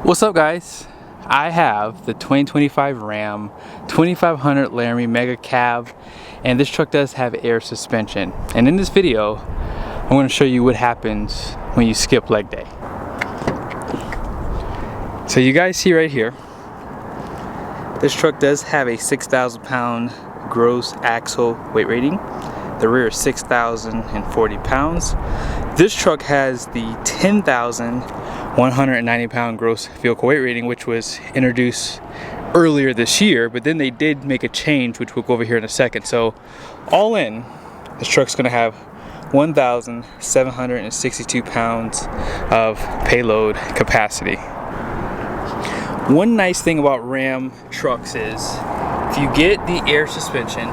What's up, guys? I have the 2025 Ram 2500 Laramie MegaCab, and this truck does have air suspension. And in this video, I'm going to show you what happens when you skip leg day. So you guys see right here, this truck does have a 6,000 pound gross axle weight rating. The rear is 6,040 pounds. This truck has the 10,190 pound gross vehicle weight rating, which was introduced earlier this year, but then they did make a change, which we'll go over here in a second. So all in, this truck's gonna have 1,762 pounds of payload capacity. One nice thing about Ram trucks is if you get the air suspension,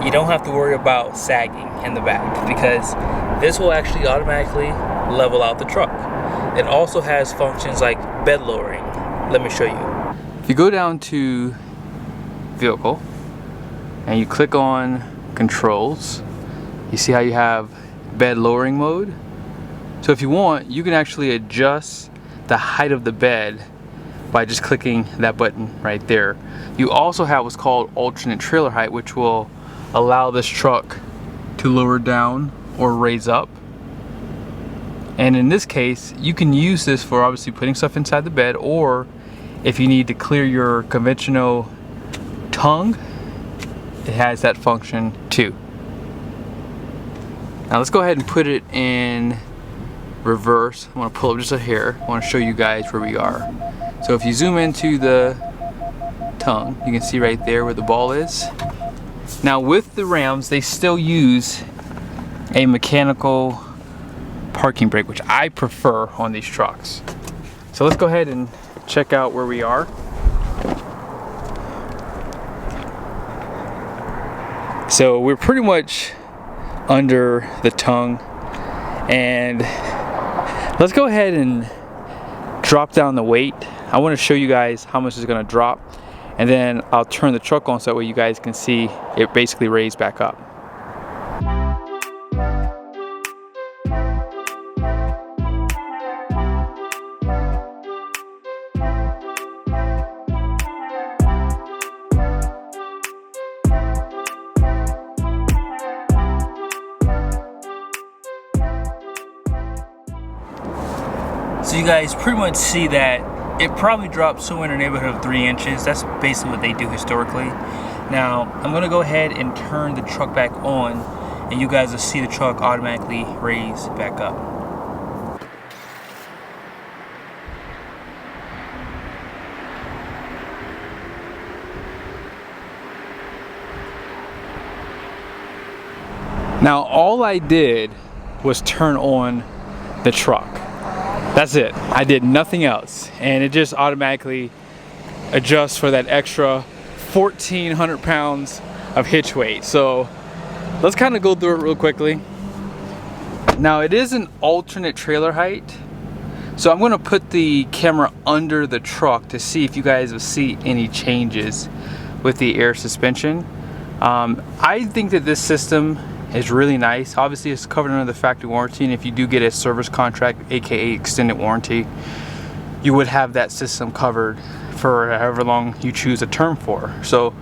you don't have to worry about sagging in the back, because this will actually automatically level out the truck. It also has functions like bed lowering. Let me show you. If you go down to vehicle and you click on controls, you see how you have bed lowering mode. So if you want, you can actually adjust the height of the bed by just clicking that button right there. You also have what's called alternate trailer height, which will allow this truck to lower down or raise up. And in this case, you can use this for obviously putting stuff inside the bed, or if you need to clear your conventional tongue, it has that function too. Now let's go ahead and put it in reverse. I want to pull up just a hair. I want to show you guys where we are. So if you zoom into the tongue, you can see right there where the ball is. Now with the Rams, they still use a mechanical parking brake, which I prefer on these trucks. So let's go ahead and check out where we are. So we're pretty much under the tongue, and let's go ahead and drop down the weight. I want to show you guys how much it's going to drop, and then I'll turn the truck on so that way you guys can see it basically raise back up. So you guys pretty much see that it probably dropped somewhere in the neighborhood of 3 inches. That's basically what they do historically. Now, I'm gonna go ahead and turn the truck back on, and you guys will see the truck automatically raise back up. Now, all I did was turn on the truck. That's it. I did nothing else, and it just automatically adjusts for that extra 1,400 pounds of hitch weight. So let's kind of go through it real quickly. Now it is an alternate trailer height, so I'm going to put the camera under the truck to see if you guys will see any changes with the air suspension. I think that this system is really nice. Obviously it's covered under the factory warranty, and if you do get a service contract, aka extended warranty, you would have that system covered for however long you choose a term for. So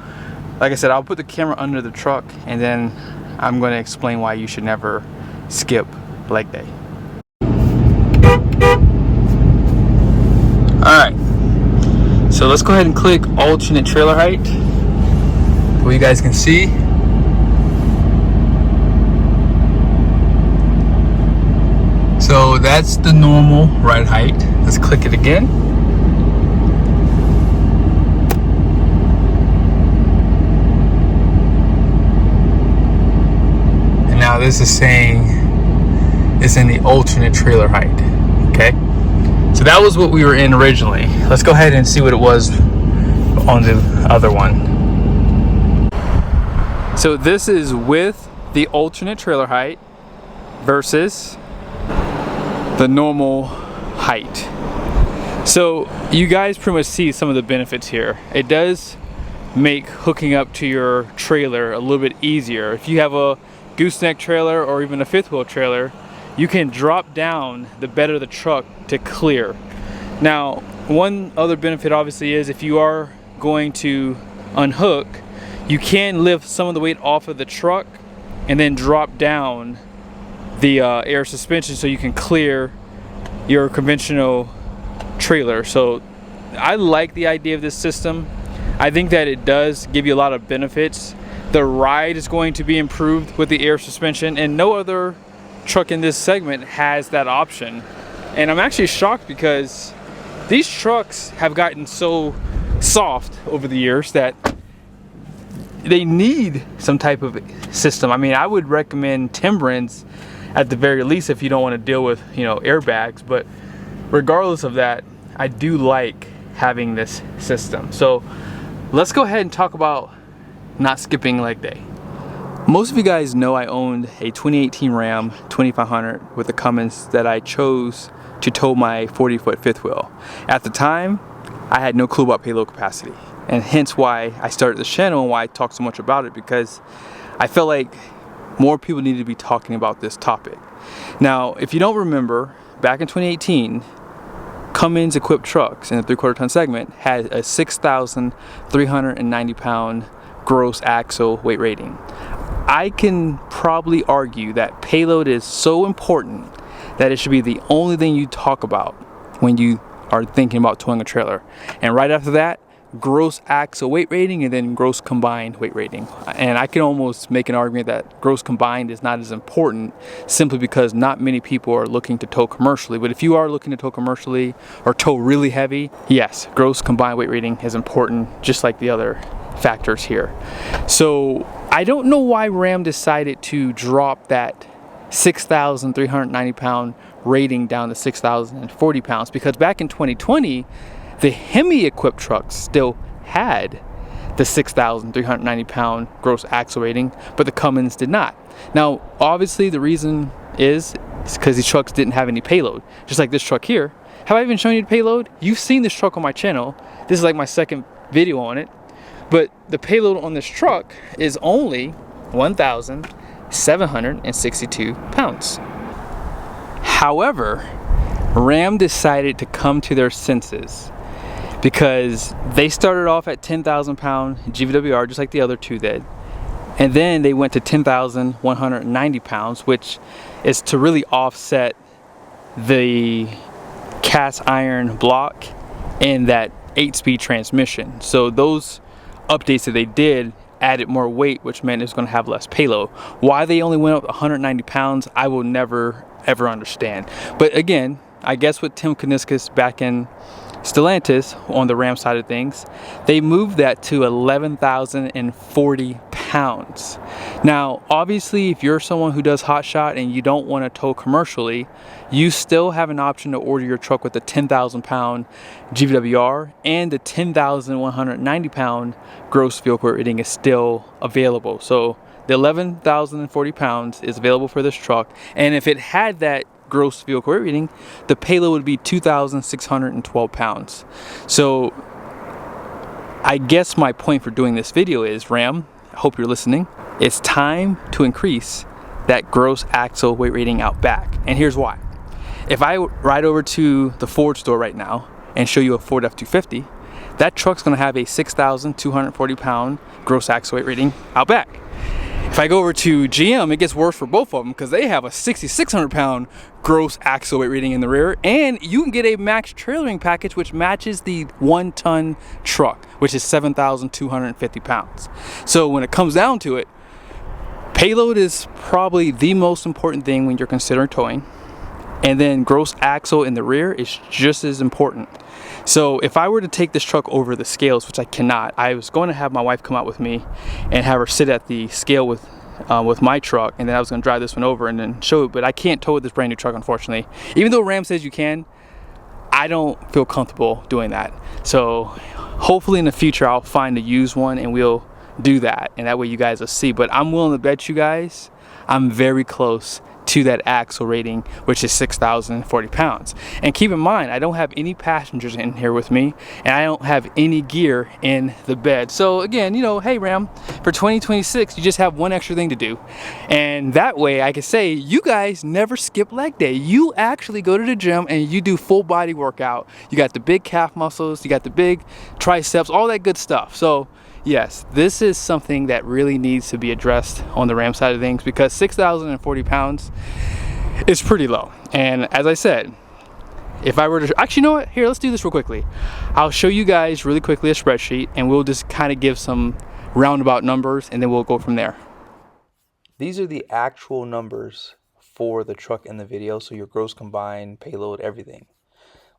like I said, I'll put the camera under the truck, and then I'm going to explain why you should never skip leg day. Alright, so let's go ahead and click alternate trailer height so you guys can see. So that's the normal ride height. Let's click it again. And now this is saying it's in the alternate trailer height. Okay. So that was what we were in originally. Let's go ahead and see what it was on the other one. So this is with the alternate trailer height versus the normal height. So you guys pretty much see some of the benefits here. It does make hooking up to your trailer a little bit easier. If you have a gooseneck trailer or even a fifth wheel trailer, you can drop down the bed of the truck to clear. Now, one other benefit obviously is if you are going to unhook, you can lift some of the weight off of the truck and then drop down the air suspension so you can clear your conventional trailer. So I like the idea of this system. I think that it does give you a lot of benefits. The ride is going to be improved with the air suspension, and no other truck in this segment has that option. And I'm actually shocked because these trucks have gotten so soft over the years that they need some type of system. I mean, I would recommend Timbrins at the very least if you don't want to deal with, you know, airbags. But regardless of that, I do like having this system. So let's go ahead and talk about not skipping leg day. Most of you guys know I owned a 2018 Ram 2500 with a Cummins that I chose to tow my 40-foot fifth wheel. At the time, I had no clue about payload capacity, and hence why I started this channel and why I talk so much about it, because I felt like more people needed to be talking about this topic. Now, if you don't remember, back in 2018, Cummins equipped trucks in the 3/4 ton segment had a 6,390 pound gross axle weight rating. I can probably argue that payload is so important that it should be the only thing you talk about when you are thinking about towing a trailer. And right after that, gross axle weight rating, and then gross combined weight rating. And I can almost make an argument that gross combined is not as important, simply because not many people are looking to tow commercially. But if you are looking to tow commercially or tow really heavy, yes, gross combined weight rating is important, just like the other factors here. So I don't know why Ram decided to drop that 6,390 pound rating down to 6,040 pounds, because back in 2020, the Hemi equipped trucks still had the 6,390 pound gross axle rating, but the Cummins did not. Now, obviously the reason is because these trucks didn't have any payload, just like this truck here. Have I even shown you the payload? You've seen this truck on my channel. This is like my second video on it, but the payload on this truck is only 1,762 pounds. However, Ram decided to come to their senses, because they started off at 10,000 pound GVWR, just like the other two did, and then they went to 10,190 pounds, which is to really offset the cast iron block and that 8-speed transmission. So those updates that they did added more weight, which meant it's going to have less payload. Why they only went up 190 pounds, I will never ever understand. But again, I guess with Tim Kuniskis back in Stellantis on the Ram side of things, they moved that to 11,040 pounds. Now, obviously, if you're someone who does hotshot and you don't want to tow commercially, you still have an option to order your truck with the 10,000 pound GVWR, and the 10,190 pound gross vehicle rating is still available. So the 11,040 pounds is available for this truck, and if it had that gross vehicle weight rating, the payload would be 2,612 pounds. So I guess my point for doing this video is, Ram, I hope you're listening, it's time to increase that gross axle weight rating out back. And here's why. If I ride over to the Ford store right now and show you a Ford F-250, that truck's going to have a 6,240 pound gross axle weight rating out back. If I go over to GM, it gets worse for both of them, because they have a 6,600 pound gross axle weight rating in the rear, and you can get a max trailering package which matches the 1-ton truck, which is 7,250 pounds. So when it comes down to it, payload is probably the most important thing when you're considering towing, and then gross axle in the rear is just as important. So if I were to take this truck over the scales, which I cannot, I was going to have my wife come out with me and have her sit at the scale with my truck, and then I was going to drive this one over and then show it, but I can't tow with this brand new truck, unfortunately. Even though Ram says you can, I don't feel comfortable doing that. So hopefully in the future I'll find a used one and we'll do that, and that way you guys will see. But I'm willing to bet you guys I'm very close to that axle rating, which is 6,040 pounds. And keep in mind, I don't have any passengers in here with me, and I don't have any gear in the bed. So again, you know, hey Ram, for 2026, you just have one extra thing to do. And that way I can say, you guys never skip leg day. You actually go to the gym and you do full body workout. You got the big calf muscles, you got the big triceps, all that good stuff. So yes, this is something that really needs to be addressed on the Ram side of things, because 6,040 pounds is pretty low. And as I said, if I were to, actually, you know what? Here, let's do this real quickly. I'll show you guys really quickly a spreadsheet, and we'll just kind of give some roundabout numbers, and then we'll go from there. These are the actual numbers for the truck in the video, so your gross combined, payload, everything.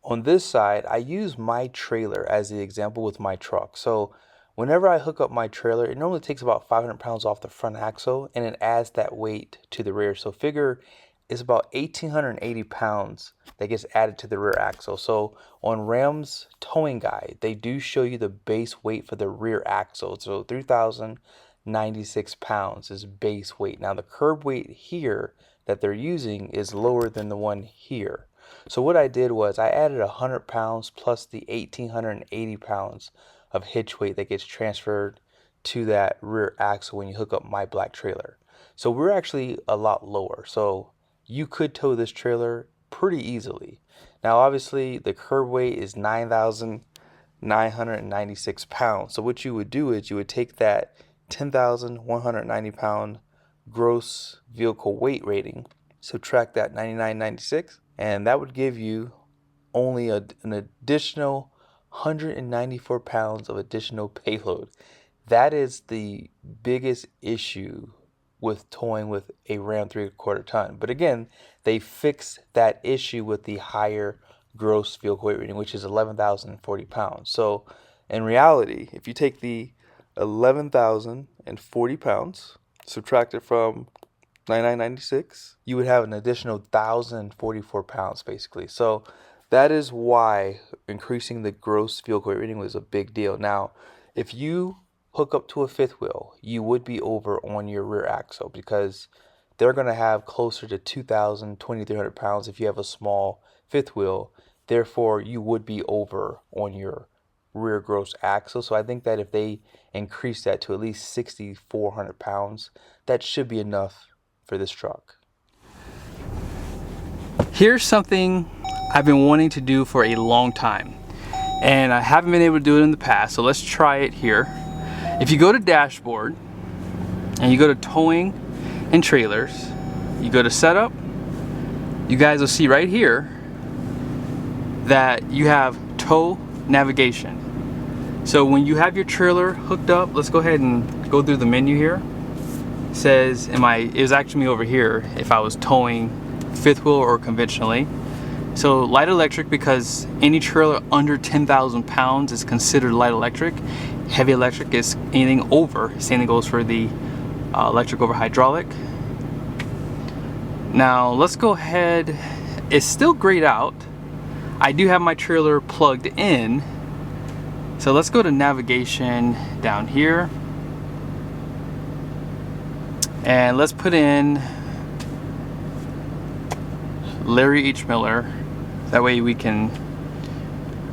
On this side, I use my trailer as the example with my truck. So whenever I hook up my trailer, it normally takes about 500 pounds off the front axle, and it adds that weight to the rear. So figure it's about 1,880 pounds that gets added to the rear axle. So on Ram's towing guide, they do show you the base weight for the rear axle. So 3,096 pounds is base weight. Now the curb weight here that they're using is lower than the one here. So what I did was I added 100 pounds plus the 1,880 pounds of hitch weight that gets transferred to that rear axle when you hook up my black trailer. So we're actually a lot lower. So you could tow this trailer pretty easily. Now obviously the curb weight is 9,996 pounds. So what you would do is you would take that 10,190 pound gross vehicle weight rating, subtract that 9,996, and that would give you only an additional 194 pounds of additional payload. That is the biggest issue with towing with a Ram 3/4 ton. But again, they fixed that issue with the higher gross vehicle weight rating, which is 11,040 pounds. So in reality, if you take the 11,040 pounds, subtract it from 9,996, you would have an additional 1,044 pounds basically. So that is why increasing the gross vehicle weight rating was a big deal. Now, if you hook up to a fifth wheel, you would be over on your rear axle, because they're going to have closer to 2,000, 2,300 pounds if you have a small fifth wheel. Therefore, you would be over on your rear gross axle. So I think that if they increase that to at least 6,400 pounds, that should be enough for this truck. Here's something I've been wanting to do for a long time, and I haven't been able to do it in the past, so let's try it here. If you go to dashboard and you go to towing and trailers, you go to setup, you guys will see right here that you have tow navigation. So when you have your trailer hooked up, let's go ahead and go through the menu here. It says, it was actually me over here if I was towing fifth wheel or conventionally. So light electric, because any trailer under 10,000 pounds is considered light electric. Heavy electric is anything over. Same thing goes for the electric over hydraulic. Now let's go ahead. It's still grayed out. I do have my trailer plugged in. So let's go to navigation down here. And let's put in Larry H. Miller. That way we can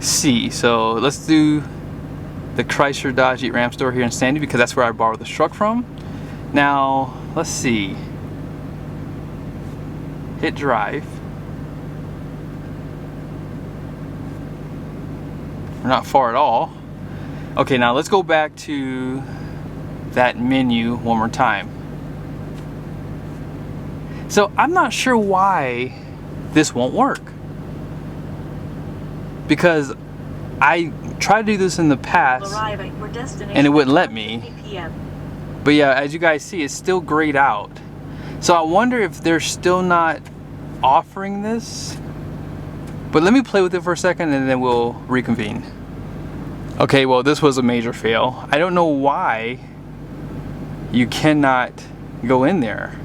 see. So let's do the Chrysler Dodge Jeep Ram store here in Sandy, because that's where I borrowed this truck from. Now let's see. Hit drive. We're not far at all. Okay, now let's go back to that menu one more time. So I'm not sure why this won't work, because I tried to do this in the past and it wouldn't let me. But yeah, as you guys see, it's still grayed out. So I wonder if they're still not offering this. But let me play with it for a second and then we'll reconvene. Okay, well, this was a major fail. I don't know why you cannot go in there.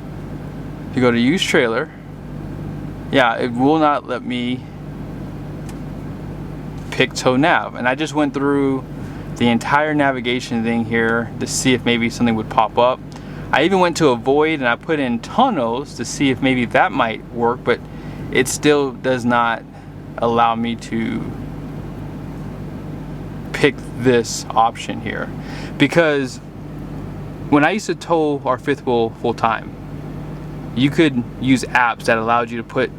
If you go to use trailer, yeah, it will not let me pick tow nav. And I just went through the entire navigation thing here to see if maybe something would pop up. I even went to avoid and I put in tunnels to see if maybe that might work, but it still does not allow me to pick this option here. Because when I used to tow our fifth wheel full time, you could use apps that allowed you to put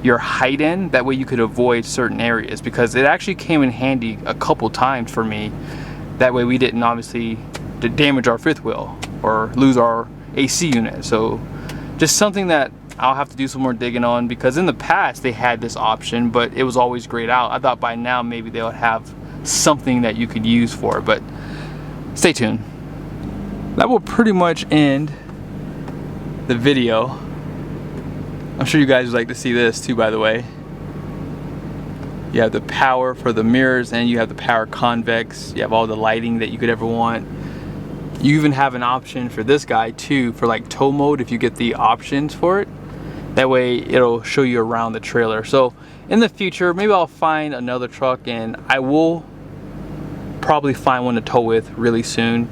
your height in. That way you could avoid certain areas, because it actually came in handy a couple times for me. That way we didn't obviously damage our fifth wheel or lose our AC unit. So just something that I'll have to do some more digging on, because in the past they had this option, but it was always grayed out. I thought by now maybe they would have something that you could use for it, but stay tuned. That will pretty much end the video. I'm sure you guys would like to see this too, by the way. You have the power for the mirrors, and you have the power convex. You have all the lighting that you could ever want. You even have an option for this guy too, for like tow mode, if you get the options for it. That way it'll show you around the trailer. So in the future, maybe I'll find another truck, and I will probably find one to tow with really soon.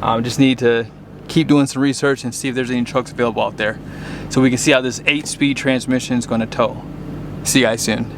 Just need to keep doing some research and see if there's any trucks available out there, so we can see how this 8-speed transmission is going to tow. See you guys soon.